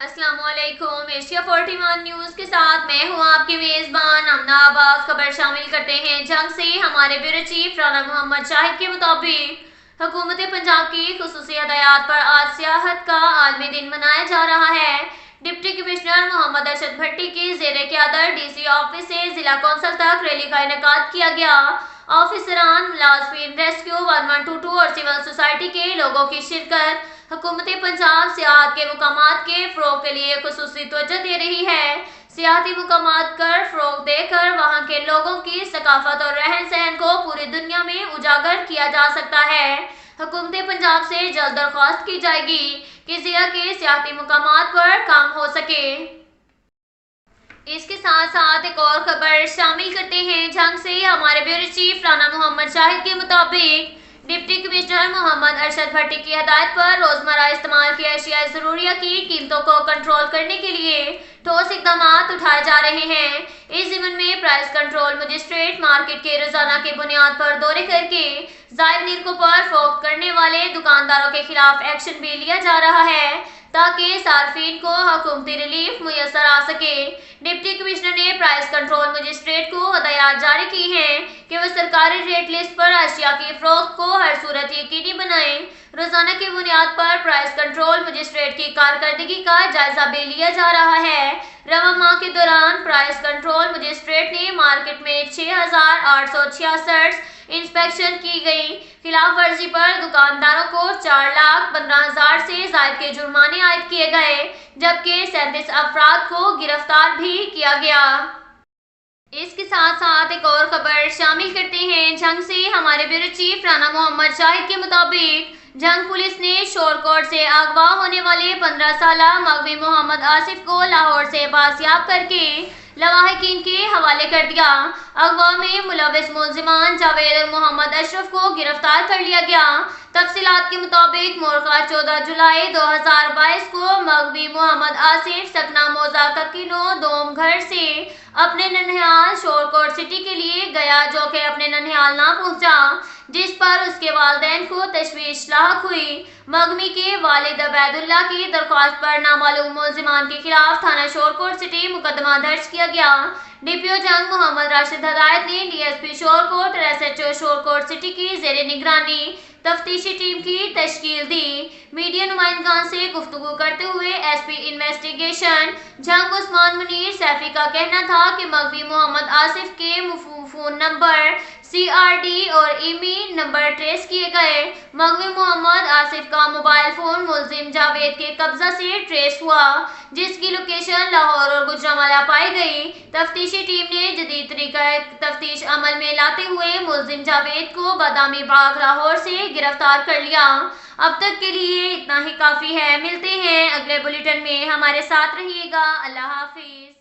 अस्सलाम वालेकुम। Asia 41 news के साथ मैं हूं आपकी मेज़बान अमना अब्बास। खबर शामिल करते हैं जंग से। हमारे ब्यूरो चीफ राना मोहम्मद शाहिद के मुताबिक हुकूमत पंजाब की खुसूसी हदायत पर आज सियाहत का आलमी दिन मनाया जा रहा है। डिप्टी कमिश्नर मोहम्मद अरशद भट्टी की ज़ेरे क़यादत DC ऑफिस से जिला कौंसल तक रैली का इनेकाद किया गया। ऑफिसरान, मुलाज़मीन, रेस्क्यू 1122 और सिविल सोसाइटी के लोगों की शिरकत हुकूमत पंजाब सियाहत के मुकामात के फ़रोग़ के लिए खुसूसी तवज्जो दे रही है। सियाहती मुकामात कर फ़रोग़ देकर वहाँ के लोगों की सकाफत और रहन सहन को पूरी दुनिया में उजागर किया जा सकता है। हुकूमत पंजाब से जल्द दरख्वास्त की जाएगी कि ज़िला के सियाहती मुकामात पर काम हो सके। इसके साथ साथ एक और खबर शामिल करते हैं जंग से। हमारे ब्यूरो चीफ राना मोहम्मद शाहिद के मुताबिक डिप्टी कमिश्नर मोहम्मद अरशद भट्टी की हदायत पर रोजमर्रा इस्तेमाल की अशिया ज़रूरिया की कीमतों को कंट्रोल करने के लिए ठोस इकदाम उठाए जा रहे हैं। इस ज़िम्न में प्राइस कंट्रोल मजिस्ट्रेट मार्केट के रोजाना की बुनियाद पर दौरे करके जायद निर्खों पर फरोख्त करने वाले दुकानदारों के खिलाफ एक्शन भी लिया जा रहा है ताकि सार्फिन को हुकूमती रिलीफ मुयसर आ सके। डिप्टी कमिश्नर ने प्राइस कंट्रोल मजिस्ट्रेट को हदायत जारी की हैं कि वह सरकारी रेट लिस्ट पर अशिया की फरोख्त को हर सूरत यकीनी बनाएं। रोजाना की बुनियाद पर प्राइस कंट्रोल मजिस्ट्रेट की कारकर्दगी का जायजा भी लिया जा रहा है। रवा माह के दौरान प्राइस कंट्रोल मजिस्ट्रेट ने मार्केट में 6,866 इंस्पेक्शन की गई। खिलाफ वर्जी पर दुकानदारों को 4,15,000 से ज्यादा के जुर्माने आयद किए गए, जबकि 37 अफराद को गिरफ्तार भी किया गया। इसके साथ साथ एक और खबर शामिल करते हैं जंग से। हमारे ब्यूरो चीफ राना मोहम्मद शाहिद के मुताबिक जंग पुलिस ने शोरकोट से अगवा होने वाले 15 साला मगवी मोहम्मद आसिफ को लाहौर से बाजियाब करके लवाहिकीन के हवाले कर दिया। अगवा में मुलविस मुलजिमान जावेद और मोहम्मद अशरफ को गिरफ्तार कर लिया गया। तफसीलात के मुताबिक मोरखा 14 जुलाई 2022 को मगवी मोहम्मद आसिफ सकना मोजा ककीनो दोम घर से अपने ननिहाल शोरकोट सिटी के लिए गया, जो कि अपने ननिहाल ना पहुंचा, जिस पर उसके वालिदैन को तशवीश लाहक हुई। मगमी के वालिद अबैदुल्ला की दरख्वास्त पर नामालूम मुलजिमान के खिलाफ थाना शोरकोट सिटी मुकदमा दर्ज किया गया। DPO जंग मोहम्मद राशिद हदायत ने DSP शोरकोट और SHO शोरकोट सिटी की ज़ेरे निगरानी तफ्तीशी टीम की तश्कील दी। मीडिया नुमाइंदगान से गुफ्तगू करते हुए SP इन्वेस्टिगेशन जंग उस्मान मुनीर सैफी का कहना था कि मगवी मोहम्मद आसिफ के फ़ोन नंबर, CRD और ईमेल नंबर ट्रेस किए गए। मगवी मोहम्मद आसिफ का मोबाइल फ़ोन मुलजिम जावेद के कब्जा से ट्रेस हुआ, जिसकी लोकेशन लाहौर और गुजरांवाला पाई गई। तफ्तीशी टीम ने जदीद तरीका तफ्तीश अमल में लाते हुए मुलजिम जावेद को बादामी बाग लाहौर से गिरफ्तार कर लिया। अब तक के लिए इतना ही काफ़ी है। मिलते हैं अगले बुलेटिन में, हमारे साथ रहिएगा। अल्लाह हाफिज़।